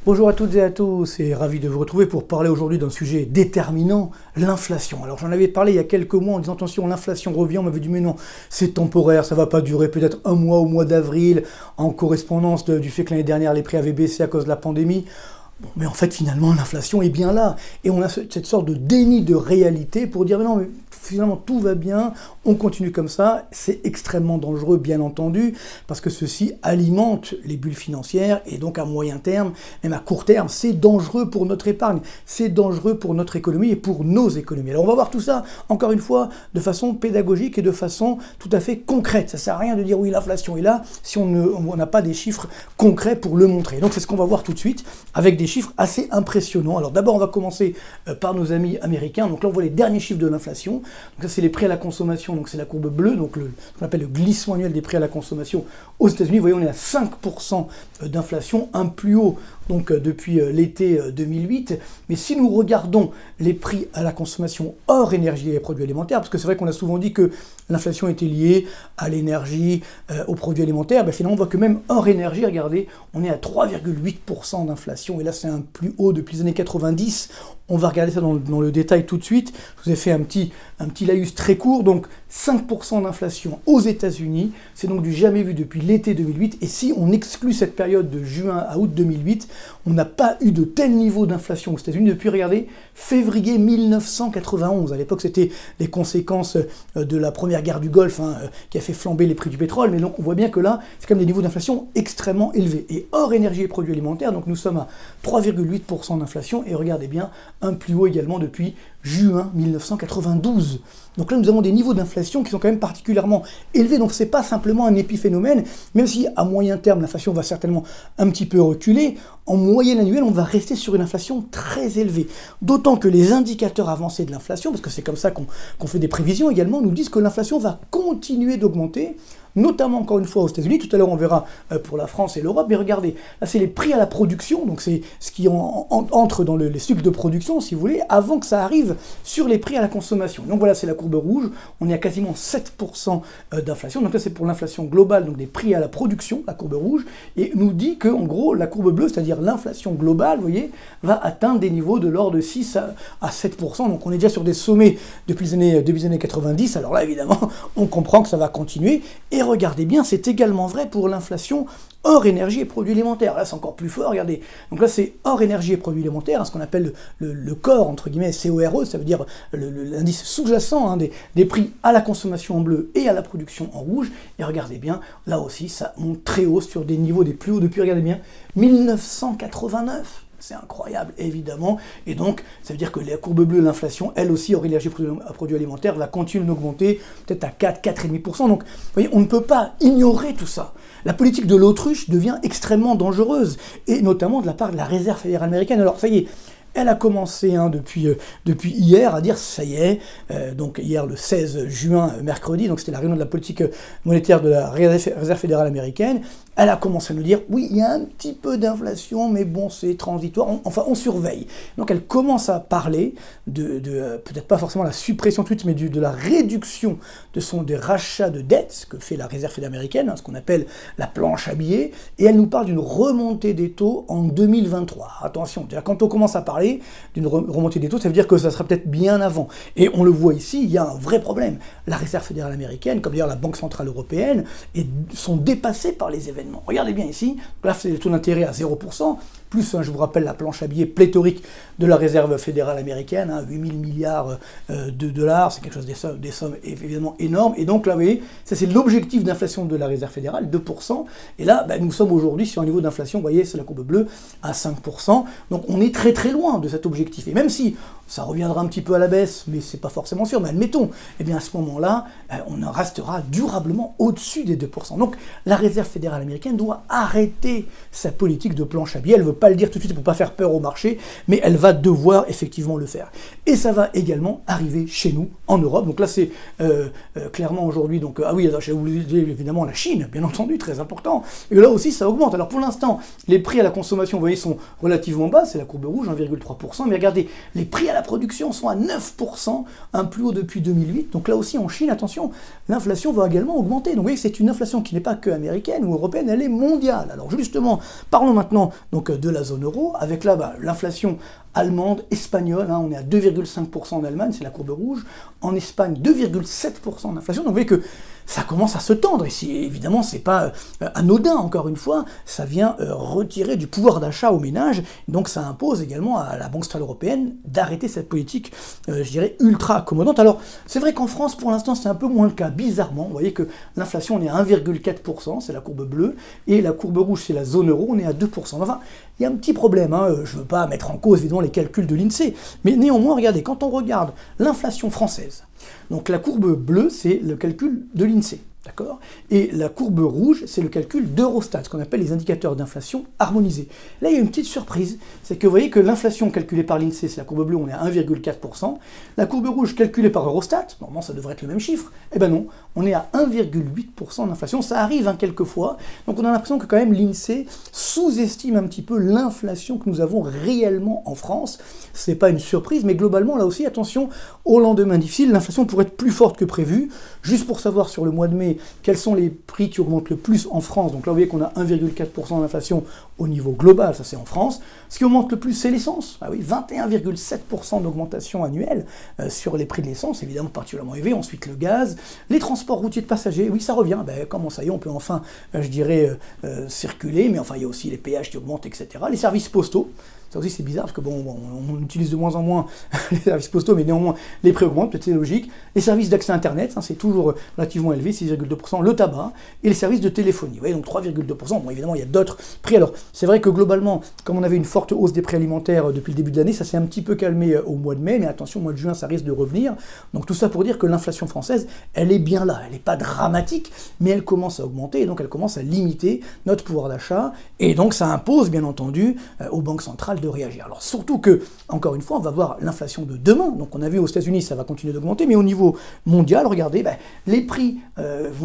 Bonjour à toutes et à tous, et ravi de vous retrouver pour parler aujourd'hui d'un sujet déterminant, l'inflation. Alors j'en avais parlé il y a quelques mois en disant attention, l'inflation revient, on m'avait dit mais non, c'est temporaire, ça va pas durer peut-être un mois au mois d'avril, en correspondance du fait que l'année dernière les prix avaient baissé à cause de la pandémie. Bon, mais en fait finalement l'inflation est bien là, et on a cette sorte de déni de réalité pour dire mais non mais finalement tout va bien, on continue comme ça, c'est extrêmement dangereux bien entendu, parce que ceci alimente les bulles financières, et donc à moyen terme, même à court terme, c'est dangereux pour notre épargne, c'est dangereux pour notre économie et pour nos économies. Alors on va voir tout ça, encore une fois, de façon pédagogique et de façon tout à fait concrète. Ça sert à rien de dire oui l'inflation est là, si on n'a pas des chiffres concrets pour le montrer. Donc c'est ce qu'on va voir tout de suite, avec des chiffres assez impressionnants. Alors d'abord on va commencer par nos amis américains, donc là on voit les derniers chiffres de l'inflation. Donc ça c'est les prix à la consommation, donc c'est la courbe bleue, donc ce qu'on appelle le glissement annuel des prix à la consommation aux États-Unis. Vous voyez, on est à 5% d'inflation, un plus haut donc depuis l'été 2008. Mais si nous regardons les prix à la consommation hors énergie et produits alimentaires, parce que c'est vrai qu'on a souvent dit que l'inflation était liée à l'énergie, aux produits alimentaires, ben finalement on voit que même hors énergie, regardez, on est à 3,8% d'inflation, et là c'est un plus haut depuis les années 90. On va regarder ça dans le détail tout de suite. Je vous ai fait un petit laïus très court. Donc 5% d'inflation aux États-Unis, c'est donc du jamais vu depuis l'été 2008. Et si on exclut cette période de juin à août 2008, on n'a pas eu de tel niveau d'inflation aux États-Unis depuis, regardez, février 1991. À l'époque, c'était les conséquences de la première guerre du Golfe qui a fait flamber les prix du pétrole. Mais donc on voit bien que là, c'est quand même des niveaux d'inflation extrêmement élevés. Et hors énergie et produits alimentaires, donc nous sommes à 3,8% d'inflation. Et regardez bien, un plus haut également depuis juin 1992. Donc là, nous avons des niveaux d'inflation qui sont quand même particulièrement élevés. Donc c'est pas simplement un épiphénomène, même si à moyen terme, l'inflation va certainement un petit peu reculer. En moyenne annuelle, on va rester sur une inflation très élevée. D'autant que les indicateurs avancés de l'inflation, parce que c'est comme ça qu'on fait des prévisions également, nous disent que l'inflation va continuer d'augmenter, notamment encore une fois aux États-Unis. Tout à l'heure on verra pour la France et l'Europe, mais regardez, là c'est les prix à la production, donc c'est ce qui entre dans les cycles de production, si vous voulez, avant que ça arrive sur les prix à la consommation. Donc voilà, c'est la courbe rouge, on est à quasiment 7% d'inflation, donc là c'est pour l'inflation globale, donc des prix à la production, la courbe rouge, et nous dit que en gros la courbe bleue, c'est-à-dire l'inflation globale, vous voyez, va atteindre des niveaux de l'ordre de 6 à 7%, donc on est déjà sur des sommets depuis les années 90, alors là évidemment on comprend que ça va continuer. Et regardez bien, c'est également vrai pour l'inflation hors énergie et produits alimentaires. Là, c'est encore plus fort, regardez. Donc là, c'est hors énergie et produits alimentaires, ce qu'on appelle le corps, entre guillemets, CORE, ça veut dire l'indice sous-jacent des prix à la consommation en bleu et à la production en rouge. Et regardez bien, là aussi, ça monte très haut sur des niveaux des plus hauts depuis, regardez bien, 1989. C'est incroyable, évidemment. Et donc, ça veut dire que la courbe bleue, l'inflation, elle aussi, hors énergie et produits alimentaires, va continuer d'augmenter, peut-être à 4, 4,5%. Donc, vous voyez, on ne peut pas ignorer tout ça. La politique de l'autruche devient extrêmement dangereuse, et notamment de la part de la Réserve fédérale américaine. Alors, ça y est, elle a commencé depuis hier à dire ça y est, donc hier le 16 juin, mercredi, donc c'était la réunion de la politique monétaire de la Réserve fédérale américaine. Elle a commencé à nous dire oui, il y a un petit peu d'inflation, mais bon, c'est transitoire, enfin on surveille. Donc elle commence à parler de peut-être pas forcément la suppression tout de suite, mais de la réduction des rachats de dettes que fait la Réserve fédérale américaine, ce qu'on appelle la planche à billets, et elle nous parle d'une remontée des taux en 2023. Attention, quand on commence à parler d'une remontée des taux, ça veut dire que ça sera peut-être bien avant. Et on le voit ici, il y a un vrai problème. La Réserve fédérale américaine, comme d'ailleurs la Banque centrale européenne, sont dépassées par les événements. Regardez bien ici, là c'est le taux d'intérêt à 0%, plus, je vous rappelle, la planche à billets pléthorique de la Réserve fédérale américaine, 8 000 milliards de dollars, c'est quelque chose des sommes évidemment énormes. Et donc là, vous voyez, ça c'est l'objectif d'inflation de la Réserve fédérale, 2%. Et là, nous sommes aujourd'hui sur un niveau d'inflation, vous voyez, c'est la courbe bleue, à 5%. Donc on est très très loin de cet objectif. Et même si ça reviendra un petit peu à la baisse, mais c'est pas forcément sûr, mais admettons, eh bien à ce moment-là, on en restera durablement au-dessus des 2%. Donc la Réserve fédérale américaine doit arrêter sa politique de planche à billets. Elle ne veut pas le dire tout de suite pour pas faire peur au marché, mais elle va devoir effectivement le faire. Et ça va également arriver chez nous, en Europe. Donc là, c'est clairement aujourd'hui, donc ah oui, j'ai oublié évidemment la Chine, bien entendu, très important. Et là aussi, ça augmente. Alors pour l'instant, les prix à la consommation, vous voyez, sont relativement bas, c'est la courbe rouge, 1,3%, mais regardez, les prix à la production sont à 9%, un plus haut depuis 2008. Donc là aussi, en Chine, attention, l'inflation va également augmenter. Donc vous voyez, c'est une inflation qui n'est pas que américaine ou européenne, européenne, elle est mondiale. Alors justement, parlons maintenant donc, de la zone euro, avec là l'inflation allemande, espagnole, hein, on est à 2,5% en Allemagne, c'est la courbe rouge, en Espagne 2,7% d'inflation, donc vous voyez que ça commence à se tendre, et évidemment c'est pas anodin, encore une fois, ça vient retirer du pouvoir d'achat aux ménages, donc ça impose également à la Banque centrale européenne d'arrêter cette politique, je dirais, ultra accommodante. Alors c'est vrai qu'en France, pour l'instant, c'est un peu moins le cas, bizarrement, vous voyez que l'inflation, on est à 1,4%, c'est la courbe bleue, et la courbe rouge, c'est la zone euro, on est à 2%. Enfin, il y a un petit problème, hein, je ne veux pas mettre en cause évidemment les calculs de l'INSEE, mais néanmoins, regardez, quand on regarde l'inflation française, donc la courbe bleue, c'est le calcul de l'INSEE, d'accord? Et la courbe rouge, c'est le calcul d'Eurostat, ce qu'on appelle les indicateurs d'inflation harmonisés. Là, il y a une petite surprise, c'est que vous voyez que l'inflation calculée par l'INSEE, c'est la courbe bleue, on est à 1,4%. La courbe rouge calculée par Eurostat, normalement ça devrait être le même chiffre, eh ben non, on est à 1,8% d'inflation. Ça arrive hein, quelquefois, donc on a l'impression que quand même l'INSEE sous-estime un petit peu l'inflation que nous avons réellement en France. C'est pas une surprise, mais globalement, là aussi, attention, au lendemain difficile, l'inflation pourrait être plus forte que prévu. Juste pour savoir sur le mois de mai, quels sont les prix qui augmentent le plus en France. Donc là, vous voyez qu'on a 1,4% d'inflation au niveau global, ça c'est en France. Ce qui augmente le plus, c'est l'essence. Ah oui, 21,7% d'augmentation annuelle sur les prix de l'essence, évidemment particulièrement élevé. Ensuite, le gaz, les transports routiers de passagers, oui, ça revient. Ben, comment ça y est, on peut enfin, je dirais, circuler, mais enfin, il y a aussi les péages qui augmentent, etc. Les services postaux. Ça aussi c'est bizarre parce que bon, on utilise de moins en moins les services postaux, mais néanmoins les prix augmentent, peut-être c'est logique. Les services d'accès Internet, hein, c'est toujours relativement élevé, 6,2%, le tabac, et les services de téléphonie, vous voyez, donc 3,2%. Bon, évidemment, il y a d'autres prix. Alors, c'est vrai que globalement, comme on avait une forte hausse des prix alimentaires depuis le début de l'année, ça s'est un petit peu calmé au mois de mai, mais attention, au mois de juin, ça risque de revenir. Donc tout ça pour dire que l'inflation française, elle est bien là, elle n'est pas dramatique, mais elle commence à augmenter, et donc elle commence à limiter notre pouvoir d'achat, et donc ça impose, bien entendu, aux banques centrales de réagir. Alors surtout que, encore une fois, on va voir l'inflation de demain. Donc on a vu aux États-Unis, ça va continuer d'augmenter, mais au niveau mondial, regardez, ben, les prix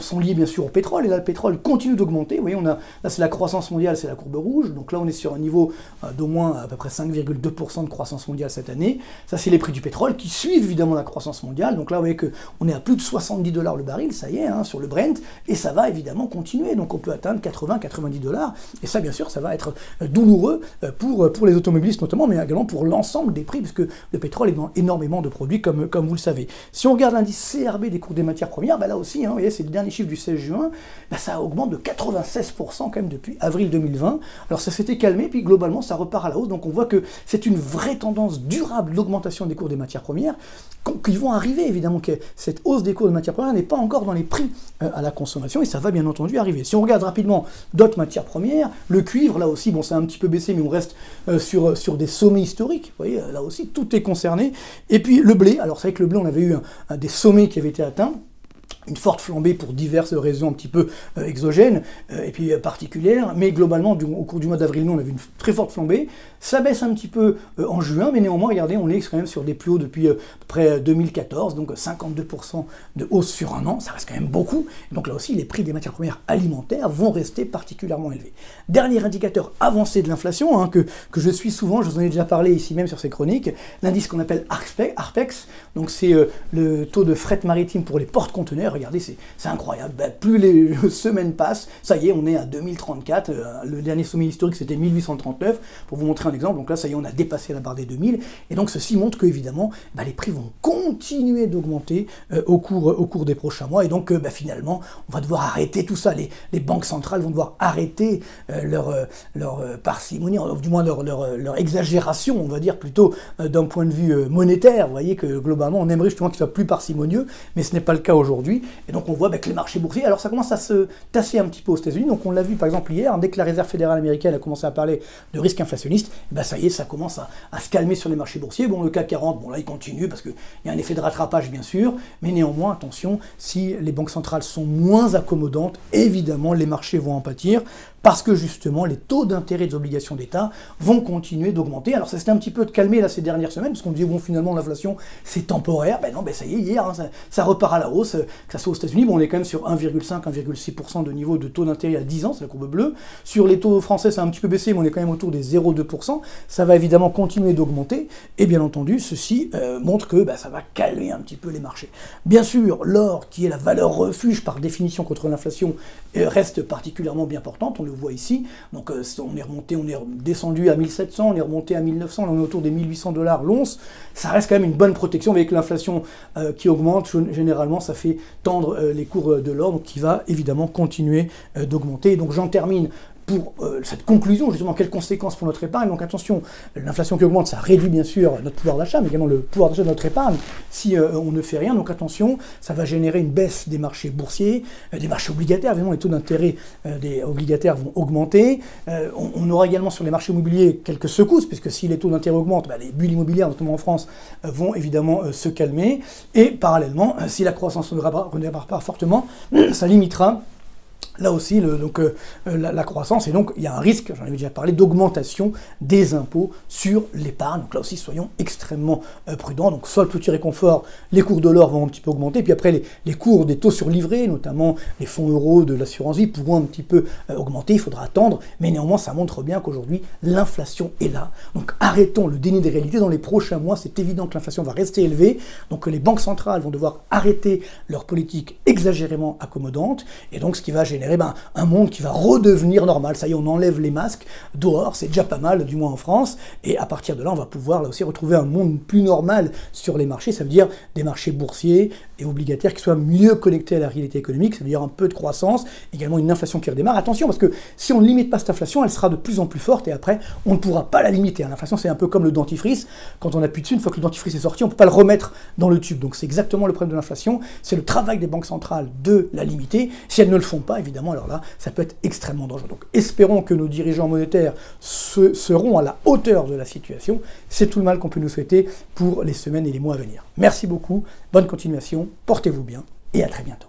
sont liés bien sûr au pétrole, et là le pétrole continue d'augmenter. Vous voyez, là c'est la croissance mondiale, c'est la courbe rouge. Donc là on est sur un niveau d'au moins à peu près 5,2% de croissance mondiale cette année. Ça c'est les prix du pétrole qui suivent évidemment la croissance mondiale. Donc là vous voyez qu'on est à plus de 70 $ le baril, ça y est, hein, sur le Brent, et ça va évidemment continuer. Donc on peut atteindre 80-90 $. Et ça bien sûr, ça va être douloureux pour les automobilistes notamment, mais également pour l'ensemble des prix, puisque le pétrole est dans énormément de produits, comme vous le savez. Si on regarde l'indice CRB des cours des matières premières, bah là aussi, hein, vous voyez, c'est le dernier chiffre du 16 juin, bah ça augmente de 96% quand même depuis avril 2020. Alors ça s'était calmé, puis globalement ça repart à la hausse, donc on voit que c'est une vraie tendance durable d'augmentation des cours des matières premières, qui vont arriver évidemment, que cette hausse des cours de matières premières n'est pas encore dans les prix à la consommation, et ça va bien entendu arriver. Si on regarde rapidement d'autres matières premières, le cuivre, là aussi, bon, ça a un petit peu baissé, mais on reste sur des sommets historiques, vous voyez, là aussi, tout est concerné. Et puis le blé, alors c'est vrai que le blé, on avait eu des sommets qui avaient été atteints, une forte flambée pour diverses raisons un petit peu exogènes et puis particulières, mais globalement, au cours du mois d'avril, nous, on a vu une très forte flambée. Ça baisse un petit peu en juin, mais néanmoins, regardez, on est quand même sur des plus hauts depuis à peu près 2014, donc 52% de hausse sur un an, ça reste quand même beaucoup. Donc là aussi, les prix des matières premières alimentaires vont rester particulièrement élevés. Dernier indicateur avancé de l'inflation, hein, que je suis souvent, je vous en ai déjà parlé ici même sur ces chroniques, l'indice qu'on appelle ARPEX, donc c'est le taux de fret maritime pour les porte-conteneurs. Regardez, c'est incroyable. Ben, plus les semaines passent, ça y est, on est à 2034. Le dernier sommet historique, c'était 1839. Pour vous montrer un exemple, donc là, ça y est, on a dépassé la barre des 2000. Et donc, ceci montre qu'évidemment, ben, les prix vont continuer d'augmenter au cours des prochains mois. Et donc, ben, finalement, on va devoir arrêter tout ça. Les banques centrales vont devoir arrêter leur parcimonie, ou du moins leur exagération, on va dire, plutôt d'un point de vue monétaire. Vous voyez que globalement, on aimerait justement qu'il soit plus parcimonieux, mais ce n'est pas le cas aujourd'hui. Et donc on voit que les marchés boursiers, alors ça commence à se tasser un petit peu aux États-Unis. Donc on l'a vu par exemple hier, dès que la Réserve fédérale américaine a commencé à parler de risque inflationniste, ben ça y est, ça commence à se calmer sur les marchés boursiers. Bon, le CAC 40, bon là il continue parce qu'il y a un effet de rattrapage bien sûr, mais néanmoins, attention, si les banques centrales sont moins accommodantes, évidemment les marchés vont en pâtir, parce que justement les taux d'intérêt des obligations d'État vont continuer d'augmenter. Alors ça s'était un petit peu calmé là ces dernières semaines, parce qu'on disait bon finalement l'inflation c'est temporaire, ben non, ben ça y est, hier hein, ça repart à la hausse, que ça soit aux États-Unis, bon, on est quand même sur 1,5-1,6% de niveau de taux d'intérêt à 10 ans, c'est la courbe bleue. Sur les taux français, ça a un petit peu baissé, mais on est quand même autour des 0,2%. Ça va évidemment continuer d'augmenter, et bien entendu, ceci montre que ça va calmer un petit peu les marchés. Bien sûr, l'or, qui est la valeur refuge par définition contre l'inflation, reste particulièrement bien portante, on le voit ici. Donc on est remonté, on est descendu à 1700, on est remonté à 1900, là on est autour des 1800 $ l'once. Ça reste quand même une bonne protection avec l'inflation qui augmente. Généralement, ça fait tendre les cours de l'or, donc qui va évidemment continuer d'augmenter. Donc j'en termine pour cette conclusion, justement, quelles conséquences pour notre épargne. Donc attention, l'inflation qui augmente, ça réduit bien sûr notre pouvoir d'achat, mais également le pouvoir d'achat de notre épargne si on ne fait rien. Donc attention, ça va générer une baisse des marchés boursiers, des marchés obligataires. Évidemment, les taux d'intérêt des obligataires vont augmenter. On aura également sur les marchés immobiliers quelques secousses, puisque si les taux d'intérêt augmentent, les bulles immobilières, notamment en France, vont évidemment se calmer. Et parallèlement, si la croissance ne redémarre pas fortement, ça limitera là aussi la croissance, et donc il y a un risque, j'en avais déjà parlé, d'augmentation des impôts sur l'épargne. Donc là aussi, soyons extrêmement prudents. Donc soit le petit réconfort, les cours de l'or vont un petit peu augmenter, puis après les cours des taux sur livret, notamment les fonds euros de l'assurance vie, pourront un petit peu augmenter, il faudra attendre, mais néanmoins ça montre bien qu'aujourd'hui l'inflation est là. Donc arrêtons le déni des réalités. Dans les prochains mois, c'est évident que l'inflation va rester élevée, donc que les banques centrales vont devoir arrêter leur politique exagérément accommodante, et donc ce qui va générer un monde qui va redevenir normal. Ça y est, on enlève les masques dehors, c'est déjà pas mal, du moins en France, et à partir de là, on va pouvoir là aussi retrouver un monde plus normal sur les marchés. Ça veut dire des marchés boursiers et obligataires qui soient mieux connectés à la réalité économique, ça veut dire un peu de croissance, également une inflation qui redémarre. Attention, parce que si on ne limite pas cette inflation, elle sera de plus en plus forte, et après, on ne pourra pas la limiter. L'inflation, c'est un peu comme le dentifrice. Quand on appuie dessus, une fois que le dentifrice est sorti, on ne peut pas le remettre dans le tube. Donc c'est exactement le problème de l'inflation, c'est le travail des banques centrales de la limiter. Si elles ne le font pas, évidemment, alors là, ça peut être extrêmement dangereux. Donc espérons que nos dirigeants monétaires seront à la hauteur de la situation. C'est tout le mal qu'on peut nous souhaiter pour les semaines et les mois à venir. Merci beaucoup, bonne continuation, portez-vous bien et à très bientôt.